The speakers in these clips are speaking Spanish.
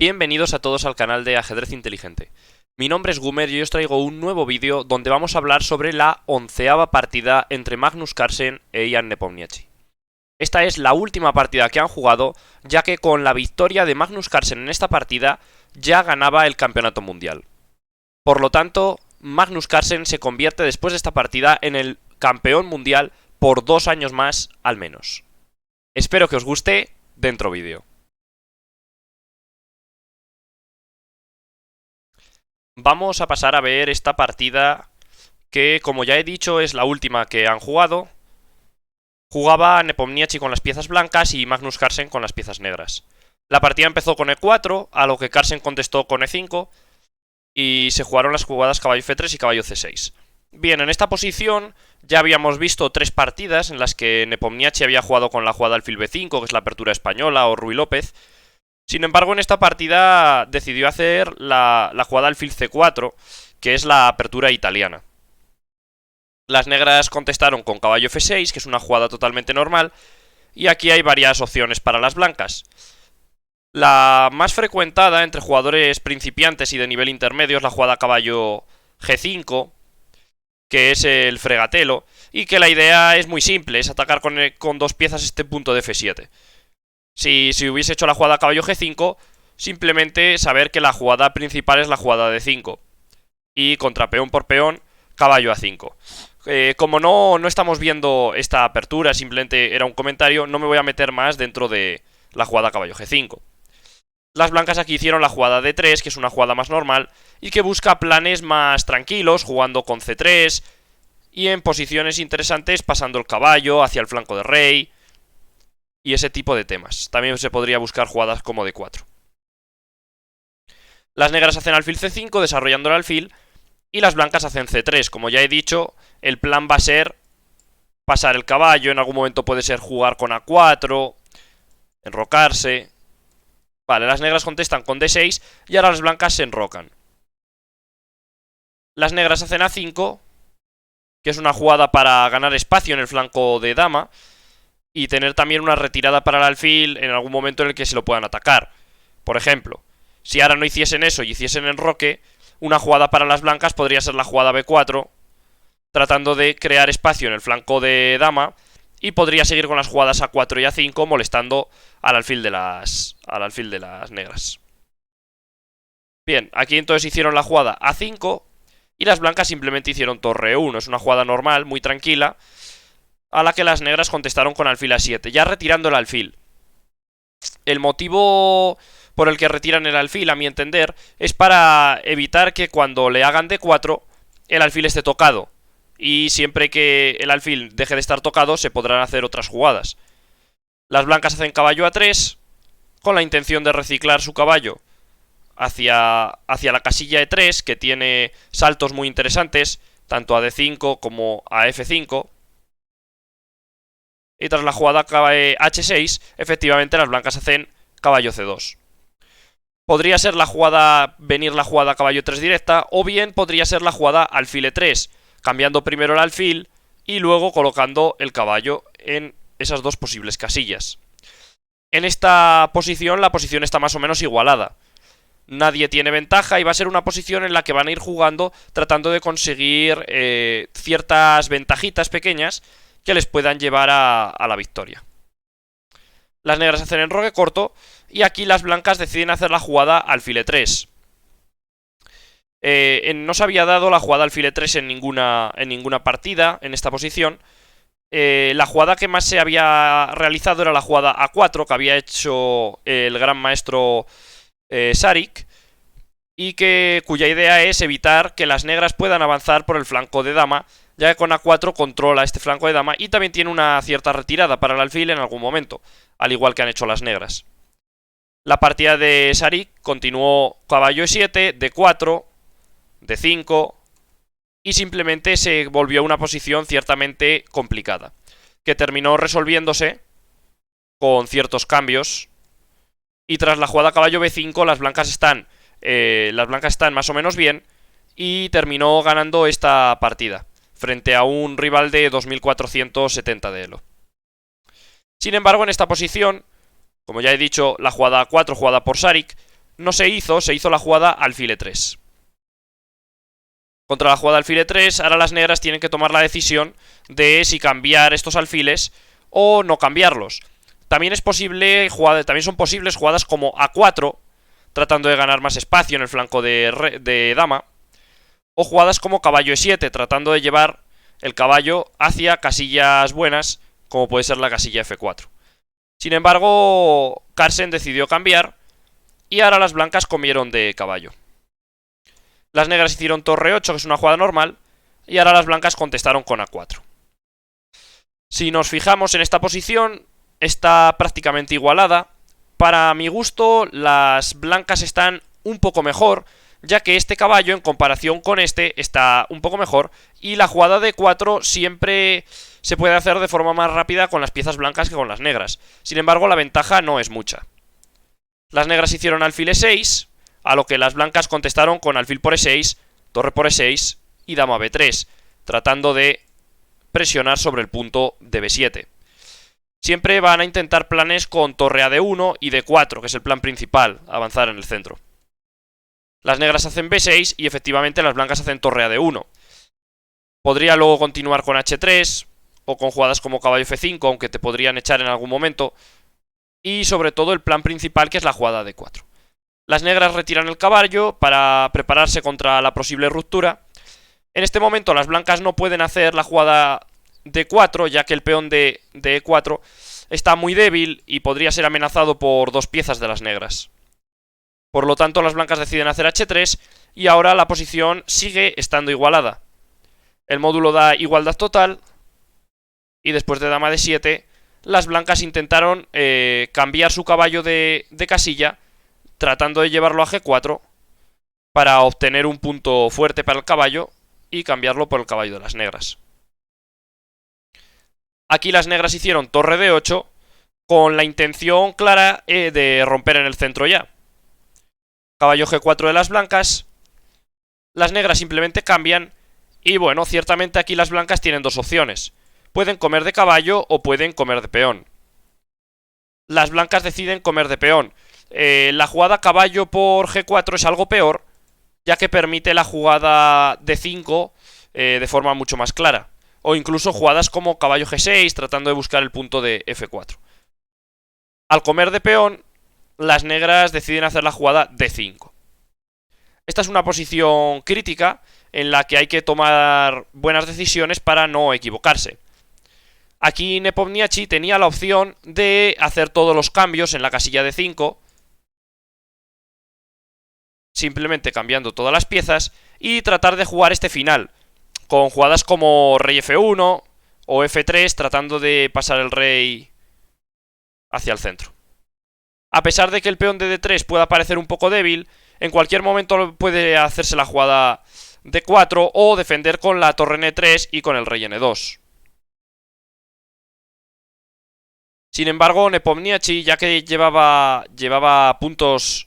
Bienvenidos a todos al canal de Ajedrez Inteligente. Mi nombre es Gumer y hoy os traigo un nuevo vídeo donde vamos a hablar sobre la 11ª partida entre Magnus Carlsen e Ian Nepomniachtchi. Esta es la última partida que han jugado, ya que con la victoria de Magnus Carlsen en esta partida ya ganaba el campeonato mundial. Por lo tanto, Magnus Carlsen se convierte después de esta partida en el campeón mundial por 2 años más al menos. Espero que os guste, dentro vídeo. Vamos a pasar a ver esta partida que, como ya he dicho, es la última que han jugado. Jugaba Nepomniachtchi con las piezas blancas y Magnus Carlsen con las piezas negras. La partida empezó con E4, a lo que Carlsen contestó con E5 y se jugaron las jugadas caballo F3 y caballo C6. Bien, en esta posición ya habíamos visto 3 partidas en las que Nepomniachtchi había jugado con la jugada alfil B5, que es la apertura española, o Ruy López. Sin embargo, en esta partida decidió hacer la jugada alfil C4, que es la apertura italiana. Las negras contestaron con caballo F6, que es una jugada totalmente normal, y aquí hay varias opciones para las blancas. La más frecuentada entre jugadores principiantes y de nivel intermedio es la jugada caballo G5, que es el fregatelo, y que la idea es muy simple, es atacar con 2 piezas este punto de F7. Si hubiese hecho la jugada caballo G5, simplemente saber que la jugada principal es la jugada de 5. Y contra peón por peón, caballo A5. Como no estamos viendo esta apertura, simplemente era un comentario, no me voy a meter más dentro de la jugada caballo G5. Las blancas aquí hicieron la jugada D3, que es una jugada más normal, y que busca planes más tranquilos, jugando con C3, y en posiciones interesantes pasando el caballo hacia el flanco de rey, y ese tipo de temas. También se podría buscar jugadas como D4. Las negras hacen alfil C5, desarrollando el alfil, y las blancas hacen C3. Como ya he dicho, el plan va a ser pasar el caballo, en algún momento puede ser jugar con A4, enrocarse. Vale, las negras contestan con D6 y ahora las blancas se enrocan. Las negras hacen A5, que es una jugada para ganar espacio en el flanco de dama y tener también una retirada para el alfil en algún momento en el que se lo puedan atacar. Por ejemplo, si ahora no hiciesen eso y hiciesen enroque, una jugada para las blancas podría ser la jugada B4, tratando de crear espacio en el flanco de dama, y podría seguir con las jugadas A4 y A5 molestando al alfil de las negras. Bien, aquí entonces hicieron la jugada A5 y las blancas simplemente hicieron torre 1. Es una jugada normal, muy tranquila, a la que las negras contestaron con alfil A7, ya retirando el alfil. El motivo por el que retiran el alfil, a mi entender, es para evitar que cuando le hagan D4 el alfil esté tocado. Y siempre que el alfil deje de estar tocado se podrán hacer otras jugadas. Las blancas hacen caballo A3 con la intención de reciclar su caballo hacia la casilla E3, que tiene saltos muy interesantes, tanto a D5 como a F5. Y tras la jugada H6, efectivamente las blancas hacen caballo C2. Podría ser venir la jugada caballo 3 directa, o bien podría ser la jugada alfil E3, cambiando primero el alfil y luego colocando el caballo en esas dos posibles casillas. En esta posición, la posición está más o menos igualada. Nadie tiene ventaja y va a ser una posición en la que van a ir jugando tratando de conseguir ciertas ventajitas pequeñas que les puedan llevar a la victoria. Las negras hacen enroque corto y aquí las blancas deciden hacer la jugada alfil E3. No se había dado la jugada alfil E3 en ninguna partida en esta posición. La jugada que más se había realizado era la jugada A4 que había hecho el gran maestro Šarić, y cuya idea es evitar que las negras puedan avanzar por el flanco de dama, ya que con A4 controla este flanco de dama y también tiene una cierta retirada para el alfil en algún momento, al igual que han hecho las negras. La partida de Šarić continuó caballo E7, D4, D5, y simplemente se volvió una posición ciertamente complicada, que terminó resolviéndose con ciertos cambios. Y tras la jugada caballo B5 las blancas están más o menos bien, y terminó ganando esta partida frente a un rival de 2470 de elo. Sin embargo, en esta posición, como ya he dicho, la jugada A4 jugada por Šarić no se hizo, se hizo la jugada alfil e3. Contra la jugada alfil e3, ahora las negras tienen que tomar la decisión de si cambiar estos alfiles o no cambiarlos. También es posible, también son posibles jugadas como a4, tratando de ganar más espacio en el flanco de dama, o jugadas como caballo e7, tratando de llevar el caballo hacia casillas buenas, como puede ser la casilla f4. Sin embargo, Carlsen decidió cambiar y ahora las blancas comieron de caballo. Las negras hicieron torre 8, que es una jugada normal, y ahora las blancas contestaron con a4. Si nos fijamos en esta posición, está prácticamente igualada. Para mi gusto, las blancas están un poco mejor, ya que este caballo en comparación con este está un poco mejor, y la jugada de 4 siempre se puede hacer de forma más rápida con las piezas blancas que con las negras. Sin embargo, la ventaja no es mucha. Las negras hicieron alfil e6, a lo que las blancas contestaron con alfil por e6, torre por e6 y dama b3, tratando de presionar sobre el punto de b7. Siempre van a intentar planes con torre a d1 y d4, que es el plan principal, avanzar en el centro. Las negras hacen b6 y efectivamente las blancas hacen torre a d1. Podría luego continuar con h3 o con jugadas como caballo f5, aunque te podrían echar en algún momento. Y sobre todo el plan principal, que es la jugada d4. Las negras retiran el caballo para prepararse contra la posible ruptura. En este momento las blancas no pueden hacer la jugada d4, ya que el peón de e4 está muy débil y podría ser amenazado por dos piezas de las negras. Por lo tanto, las blancas deciden hacer h3 y ahora la posición sigue estando igualada. El módulo da igualdad total y después de dama d7, las blancas intentaron cambiar su caballo de casilla, tratando de llevarlo a g4 para obtener un punto fuerte para el caballo y cambiarlo por el caballo de las negras. Aquí las negras hicieron torre d8 con la intención clara de romper en el centro ya. Caballo g4 de las blancas. Las negras simplemente cambian y bueno, ciertamente aquí las blancas tienen dos opciones. Pueden comer de caballo o pueden comer de peón. Las blancas deciden comer de peón. La jugada caballo por g4 es algo peor, ya que permite la jugada d5 de forma mucho más clara. O incluso jugadas como caballo g6, tratando de buscar el punto de f4. Al comer de peón, las negras deciden hacer la jugada d5. Esta es una posición crítica en la que hay que tomar buenas decisiones para no equivocarse. Aquí Nepomniachtchi tenía la opción de hacer todos los cambios en la casilla d5, simplemente cambiando todas las piezas, y tratar de jugar este final, con jugadas como rey f1 o f3, tratando de pasar el rey hacia el centro. A pesar de que el peón de d3 pueda parecer un poco débil, en cualquier momento puede hacerse la jugada d4 o defender con la torre n3 y con el rey n2. Sin embargo, Nepomniachtchi, ya que llevaba puntos,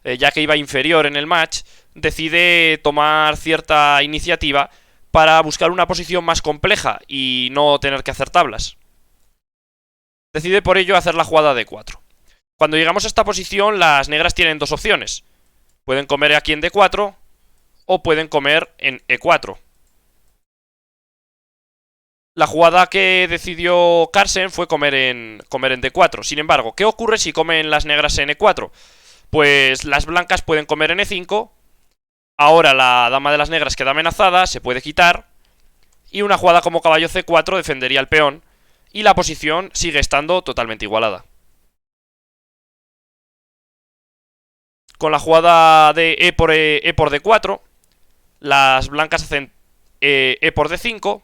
ya que iba inferior en el match, decide tomar cierta iniciativa para buscar una posición más compleja y no tener que hacer tablas. Decide por ello hacer la jugada d4. Cuando llegamos a esta posición, las negras tienen dos opciones. Pueden comer aquí en d4 o pueden comer en e4. La jugada que decidió Carlsen fue comer en d4. Sin embargo, ¿qué ocurre si comen las negras en e4? Pues las blancas pueden comer en e5. Ahora la dama de las negras queda amenazada, se puede quitar. Y una jugada como caballo c4 defendería el peón. Y la posición sigue estando totalmente igualada. Con la jugada de e por d4, las blancas hacen e por d5.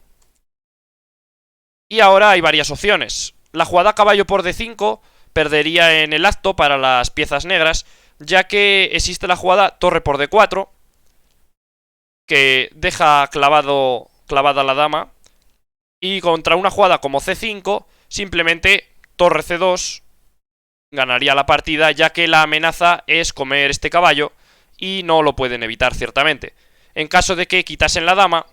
Y ahora hay varias opciones. La jugada caballo por d5 perdería en el acto para las piezas negras, ya que existe la jugada torre por d4, que deja clavada la dama, y contra una jugada como c5, simplemente torre c2 ganaría la partida, ya que la amenaza es comer este caballo y no lo pueden evitar ciertamente. En caso de que quitasen la dama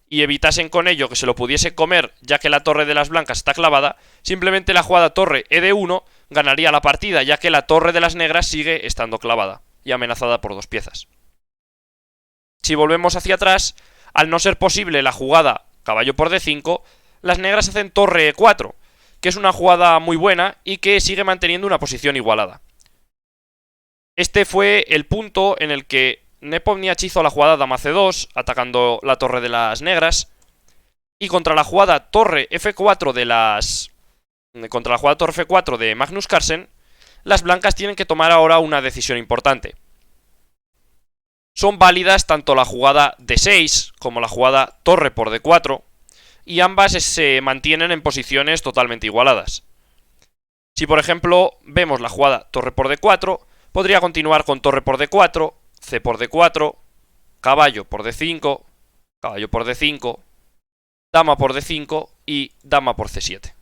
y evitasen con ello que se lo pudiese comer, ya que la torre de las blancas está clavada, simplemente la jugada torre e d1 ganaría la partida, ya que la torre de las negras sigue estando clavada y amenazada por 2 piezas. Si volvemos hacia atrás, al no ser posible la jugada caballo por D5, las negras hacen torre E4, que es una jugada muy buena y que sigue manteniendo una posición igualada. Este fue el punto en el que Nepomniachtchi hizo la jugada dama C2, atacando la torre de las negras, y contra la jugada torre F4 de Magnus Carlsen, las blancas tienen que tomar ahora una decisión importante. Son válidas tanto la jugada D6 como la jugada torre por D4, y ambas se mantienen en posiciones totalmente igualadas. Si por ejemplo vemos la jugada torre por D4, podría continuar con torre por D4, C por D4, caballo por D5, caballo por D5, dama por D5 y dama por C7.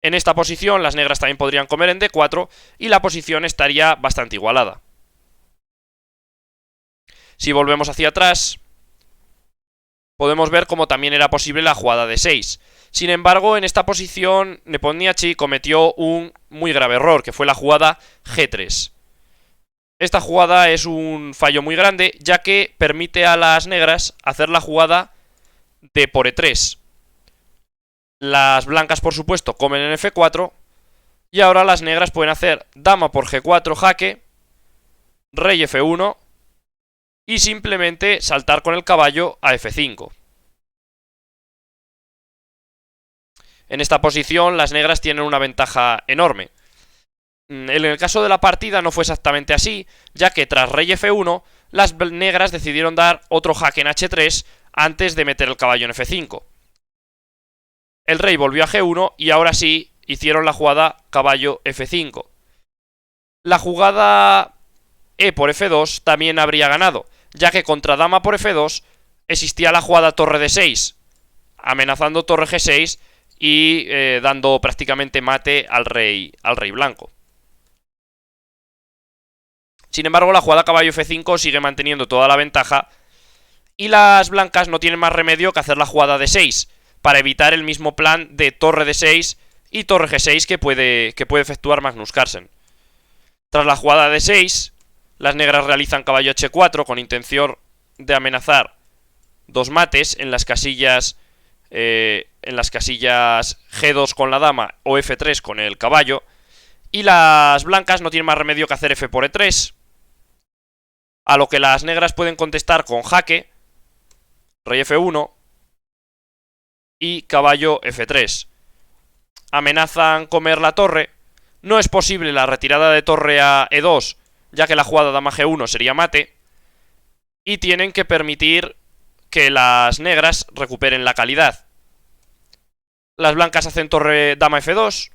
En esta posición las negras también podrían comer en D4 y la posición estaría bastante igualada. Si volvemos hacia atrás, podemos ver cómo también era posible la jugada D6. Sin embargo, en esta posición Nepomniachtchi cometió un muy grave error, que fue la jugada G3. Esta jugada es un fallo muy grande, ya que permite a las negras hacer la jugada D por E3. Las blancas, por supuesto, comen en F4, y ahora las negras pueden hacer dama por G4 jaque, rey F1, y simplemente saltar con el caballo a F5. En esta posición las negras tienen una ventaja enorme. En el caso de la partida no fue exactamente así, ya que tras rey F1, las negras decidieron dar otro jaque en H3 antes de meter el caballo en F5. El rey volvió a G1 y ahora sí hicieron la jugada caballo F5. La jugada E por F2 también habría ganado, ya que contra dama por F2 existía la jugada torre D6, amenazando torre G6 y dando prácticamente mate al rey blanco. Sin embargo, la jugada caballo F5 sigue manteniendo toda la ventaja y las blancas no tienen más remedio que hacer la jugada D6 para evitar el mismo plan de torre D6 y torre G6 que puede efectuar Magnus Carlsen. Tras la jugada D6, las negras realizan caballo H4 con intención de amenazar 2 mates en las casillas G2 con la dama o F3 con el caballo, y las blancas no tienen más remedio que hacer F por E3, a lo que las negras pueden contestar con jaque, rey F1 y caballo F3. Amenazan comer la torre. No es posible la retirada de torre a E2, ya que la jugada dama G1 sería mate, y tienen que permitir que las negras recuperen la calidad. Las blancas hacen torre dama F2,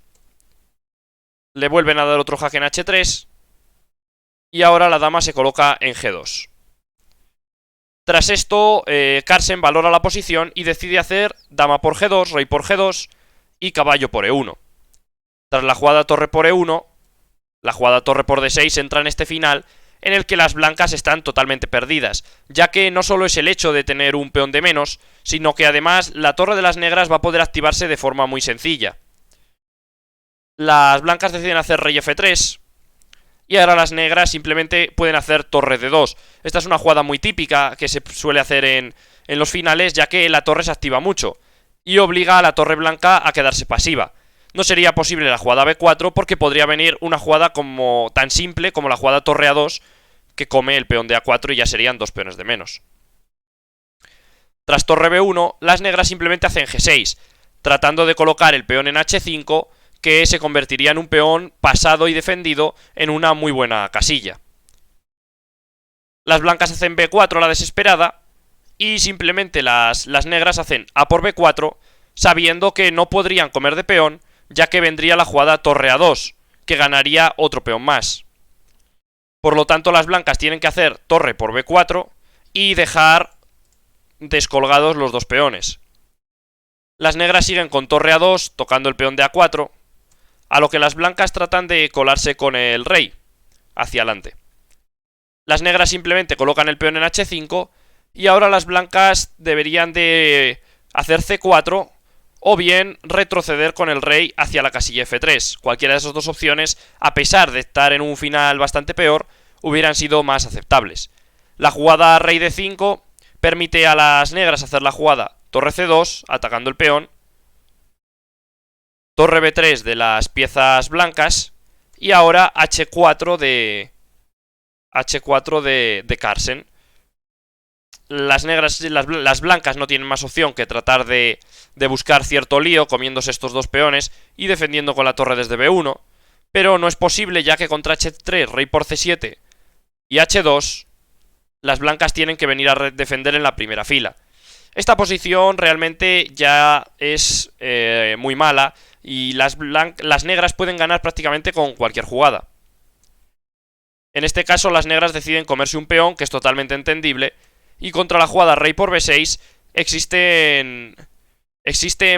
le vuelven a dar otro jaque en H3, y ahora la dama se coloca en G2. Tras esto, Carlsen valora la posición y decide hacer dama por G2, rey por G2 y caballo por E1. Tras la jugada torre por E1, la jugada torre por D6 entra en este final, en el que las blancas están totalmente perdidas, ya que no solo es el hecho de tener un peón de menos, sino que además la torre de las negras va a poder activarse de forma muy sencilla. Las blancas deciden hacer rey F3, y ahora las negras simplemente pueden hacer torre D2. Esta es una jugada muy típica que se suele hacer en los finales, ya que la torre se activa mucho y obliga a la torre blanca a quedarse pasiva. No sería posible la jugada B4 porque podría venir una jugada tan simple como la jugada torre A2, que come el peón de A4 y ya serían 2 peones de menos. Tras torre B1, las negras simplemente hacen G6, tratando de colocar el peón en H5, que se convertiría en un peón pasado y defendido en una muy buena casilla. Las blancas hacen B4 a la desesperada y simplemente las negras hacen A por B4, sabiendo que no podrían comer de peón, ya que vendría la jugada torre A2, que ganaría otro peón más. Por lo tanto, las blancas tienen que hacer torre por B4 y dejar descolgados los 2 peones. Las negras siguen con torre A2, tocando el peón de A4, a lo que las blancas tratan de colarse con el rey hacia adelante. Las negras simplemente colocan el peón en H5 y ahora las blancas deberían de hacer C4 o bien retroceder con el rey hacia la casilla F3. Cualquiera de esas dos opciones, a pesar de estar en un final bastante peor, hubieran sido más aceptables. La jugada rey D5 permite a las negras hacer la jugada torre C2, atacando el peón, torre B3 de las piezas blancas, y ahora H4 de Carlsen. Las blancas no tienen más opción que tratar de buscar cierto lío comiéndose estos dos peones y defendiendo con la torre desde B1, pero no es posible, ya que contra H3, rey por C7 y H2, las blancas tienen que venir a defender en la primera fila. Esta posición realmente ya es muy mala y las negras pueden ganar prácticamente con cualquier jugada. En este caso las negras deciden comerse un peón, que es totalmente entendible, y contra la jugada rey por B6 existen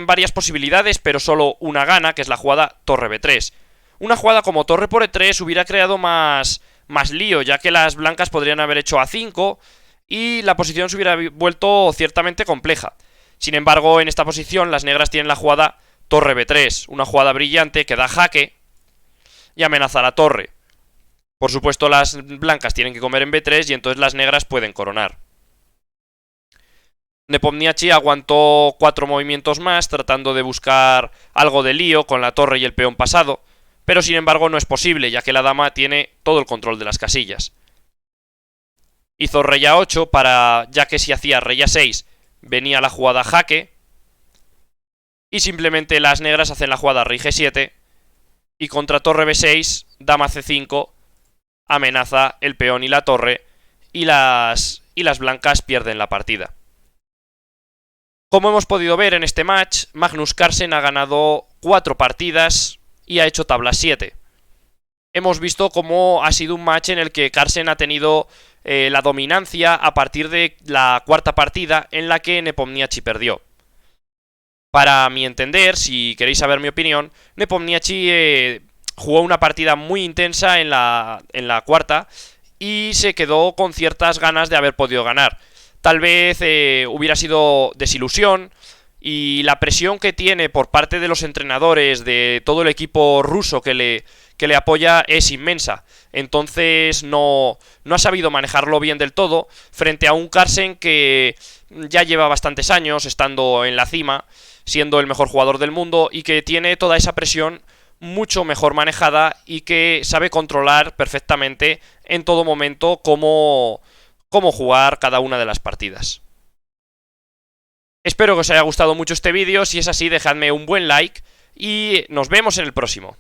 varias posibilidades, pero solo una gana, que es la jugada torre B3. Una jugada como torre por E3 hubiera creado más lío, ya que las blancas podrían haber hecho A5 y la posición se hubiera vuelto ciertamente compleja. Sin embargo, en esta posición las negras tienen la jugada torre B3, una jugada brillante que da jaque y amenaza a la torre. Por supuesto, las blancas tienen que comer en B3 y entonces las negras pueden coronar. Nepomniachtchi aguantó 4 movimientos más, tratando de buscar algo de lío con la torre y el peón pasado, pero sin embargo no es posible, ya que la dama tiene todo el control de las casillas. Hizo rey A8 ya que si hacía rey A6 venía la jugada jaque, y simplemente las negras hacen la jugada rey G7, y contra torre B6, dama C5, amenaza el peón y la torre, y las blancas pierden la partida. Como hemos podido ver en este match, Magnus Carlsen ha ganado 4 partidas y ha hecho tabla 7. Hemos visto cómo ha sido un match en el que Carlsen ha tenido la dominancia a partir de la cuarta partida, en la que Nepomniachtchi perdió. Para mi entender, si queréis saber mi opinión, Nepomniachtchi jugó una partida muy intensa en la cuarta y se quedó con ciertas ganas de haber podido ganar. Tal vez hubiera sido desilusión, y la presión que tiene por parte de los entrenadores, de todo el equipo ruso que le apoya, es inmensa. Entonces no ha sabido manejarlo bien del todo frente a un Carlsen que ya lleva bastantes años estando en la cima, siendo el mejor jugador del mundo, y que tiene toda esa presión mucho mejor manejada y que sabe controlar perfectamente en todo momento cómo jugar cada una de las partidas. Espero que os haya gustado mucho este vídeo. Si es así, dejadme un buen like y nos vemos en el próximo.